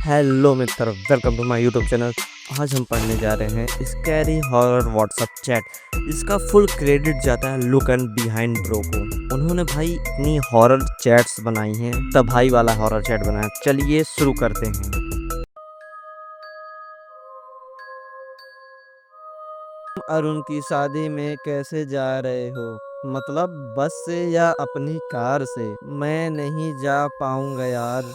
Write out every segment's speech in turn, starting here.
Hello मित्र, welcome to my YouTube channel. आज हम पढ़ने जा रहे हैं स्कैरी हॉरर व्हाट्सएप चैट। इसका फुल क्रेडिट जाता है लुक एंड बिहाइंड ब्रो को। उन्होंने भाई इतनी हॉरर चैट्स बनाई हैं, तब भाई वाला हॉरर चैट बनाया। चलिए शुरू करते हैं। अरुण की शादी में कैसे जा रहे हो? मतलब बस से या अपनी कार से? मैं नहीं जा पाऊंगा यार।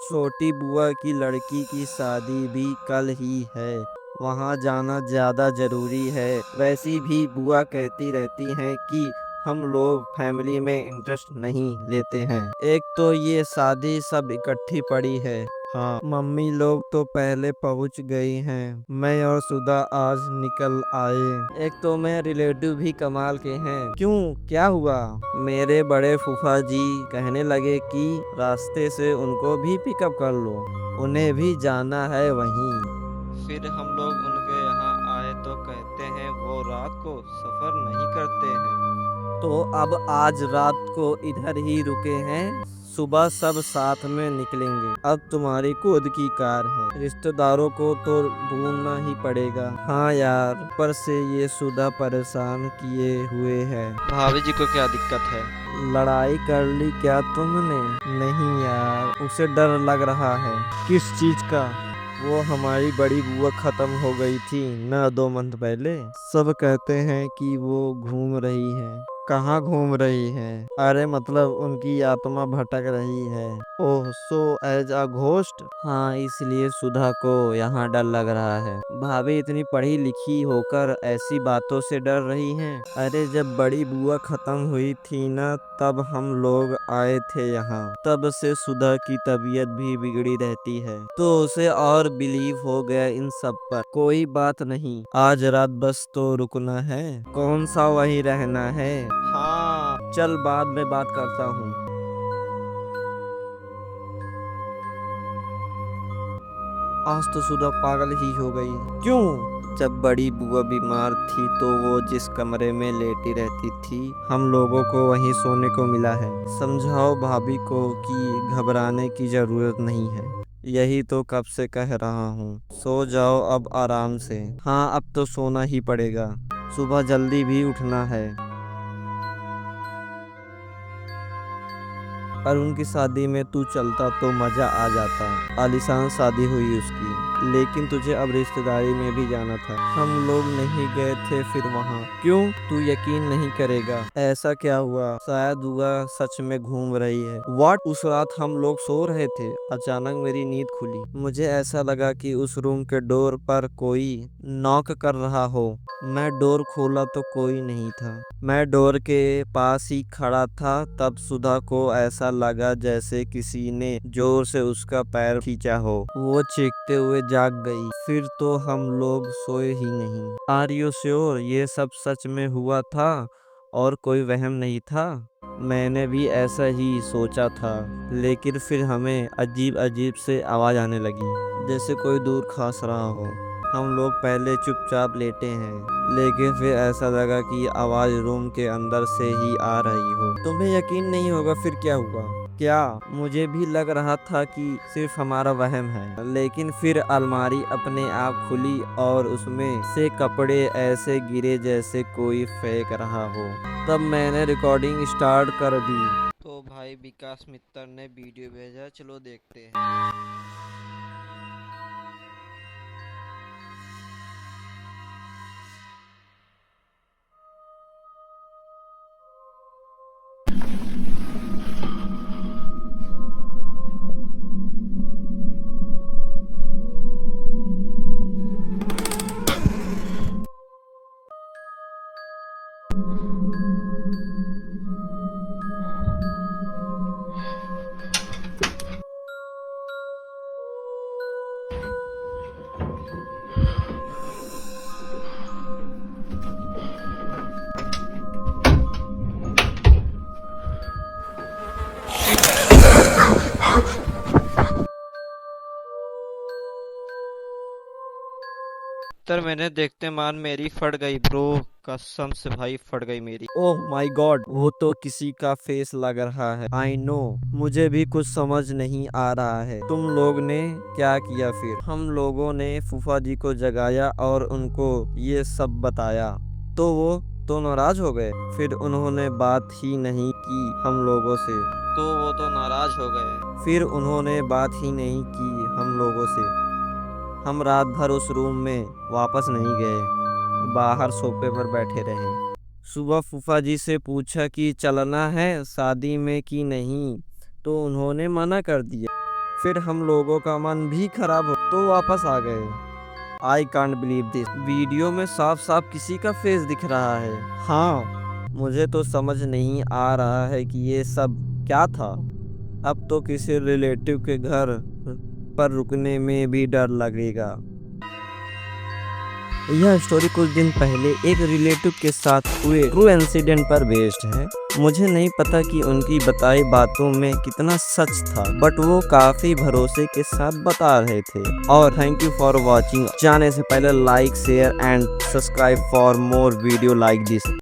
छोटी बुआ की लड़की की शादी भी कल ही है। वहाँ जाना ज्यादा जरूरी है। वैसी भी बुआ कहती रहती हैं कि हम लोग फैमिली में इंटरेस्ट नहीं लेते हैं। एक तो ये शादी सब इकट्ठी पड़ी है। हाँ, मम्मी लोग तो पहले पहुंच गई हैं। मैं और सुधा आज निकल आए। एक तो मैं रिलेटिव भी कमाल के हैं। क्यों, क्या हुआ? मेरे बड़े फूफा जी कहने लगे कि रास्ते से उनको भी पिकअप कर लो, उन्हें भी जाना है वहीं। फिर हम लोग उनके यहाँ आए तो कहते हैं वो रात को सफर नहीं करते हैं। तो अब आज रात को इधर ही रुके हैं, सुबह सब साथ में निकलेंगे। अब तुम्हारी खुद की कार है, रिश्तेदारों को तो ढूंढना ही पड़ेगा। हाँ यार, ऊपर से ये सुधा परेशान किए हुए है। भाभी जी को क्या दिक्कत है? लड़ाई कर ली क्या तुमने? नहीं यार, उसे डर लग रहा है। किस चीज का? वो हमारी बड़ी बुआ खत्म हो गई थी न 2 मंथ पहले। सब कहते हैं कि वो घूम रही है। कहाँ घूम रही है? अरे मतलब उनकी आत्मा भटक रही है। ओह, सो एज अ घोस्ट। हाँ, इसलिए सुधा को यहाँ डर लग रहा है। भाभी इतनी पढ़ी लिखी होकर ऐसी बातों से डर रही हैं। अरे जब बड़ी बुआ खत्म हुई थी ना, तब हम लोग आए थे यहाँ। तब से सुधा की तबीयत भी बिगड़ी रहती है, तो उसे और बिलीव हो गया इन सब पर। कोई बात नहीं, आज रात बस तो रुकना है। कौन सा वहीं रहना है? हाँ, चल बाद में बात करता हूँ। आज तो सुधा पागल ही हो गई। क्यों? जब बड़ी बुआ बीमार थी तो वो जिस कमरे में लेटी रहती थी, हम लोगों को वहीं सोने को मिला है। समझाओ भाभी को कि घबराने की जरूरत नहीं है। यही तो कब से कह रहा हूँ। सो जाओ अब आराम से। हाँ, अब तो सोना ही पड़ेगा, सुबह जल्दी भी उठना है। अरुण की शादी में तू चलता तो मजा आ जाता। आलीशान शादी हुई उसकी, लेकिन तुझे अब रिश्तेदारी में भी जाना था। हम लोग नहीं गए थे फिर वहाँ। क्यों? तू यकीन नहीं करेगा। ऐसा क्या हुआ? शायद हुआ सच में घूम रही है। व्हाट? उस रात हम लोग सो रहे थे, अचानक मेरी नींद खुली। मुझे ऐसा लगा कि उस रूम के डोर पर कोई नॉक कर रहा हो। मैं डोर खोला तो कोई नहीं था। मैं डोर के पास ही खड़ा था, तब सुधा को ऐसा लगा जैसे किसी ने जोर से उसका पैर खींचा हो। वो चीखते हुए जाग गई। फिर तो हम लोग सोए ही नहीं। आर यू श्योर ये सब सच में हुआ था और कोई वहम नहीं था? मैंने भी ऐसा ही सोचा था, लेकिन फिर हमें अजीब अजीब से आवाज आने लगी, जैसे कोई दूर खांस रहा हो। हम लोग पहले चुपचाप लेटे हैं, लेकिन फिर ऐसा लगा कि आवाज रूम के अंदर से ही आ रही हो। तुम्हें यकीन नहीं होगा फिर क्या हुआ। क्या? मुझे भी लग रहा था कि सिर्फ हमारा वहम है, लेकिन फिर अलमारी अपने आप खुली और उसमें से कपड़े ऐसे गिरे जैसे कोई फेंक रहा हो। तब मैंने रिकॉर्डिंग स्टार्ट कर दी। तो भाई विकास मित्तर ने वीडियो भेजा, चलो देखते हैं। इतर मैंने देखते मान मेरी फट गई ब्रो, कसम से भाई फट गई मेरी। ओह माय गॉड, वो तो किसी का फेस लग रहा है। आई नो, मुझे भी कुछ समझ नहीं आ रहा है। तुम लोग ने क्या किया फिर? हम लोगों ने फूफा जी को जगाया और उनको ये सब बताया, तो वो तो नाराज हो गए। फिर उन्होंने बात ही नहीं की हम लोगों से। तो वो तो नाराज हो गए। फिर उन्होंने बात ही नहीं की हम लोगों से। हम रात भर उस रूम में वापस नहीं गए, बाहर सोफे पर बैठे रहे। सुबह फूफा जी से पूछा कि चलना है शादी में कि नहीं, तो उन्होंने मना कर दिया। फिर हम लोगों का मन भी खराब हो तो वापस आ गए। I can't believe this, video में साफ साफ किसी का फेस दिख रहा है। हाँ, मुझे तो समझ नहीं आ रहा है कि ये सब क्या था। अब तो किसी रिलेटिव के घर पर रुकने में भी डर लगेगा। यह स्टोरी कुछ दिन पहले एक रिलेटिव के साथ हुए ट्रू इंसिडेंट पर बेस्ड है। मुझे नहीं पता कि उनकी बताई बातों में कितना सच था, बट वो काफी भरोसे के साथ बता रहे थे। और थैंक यू फॉर वॉचिंग। जाने से पहले like share and subscribe for more video like this.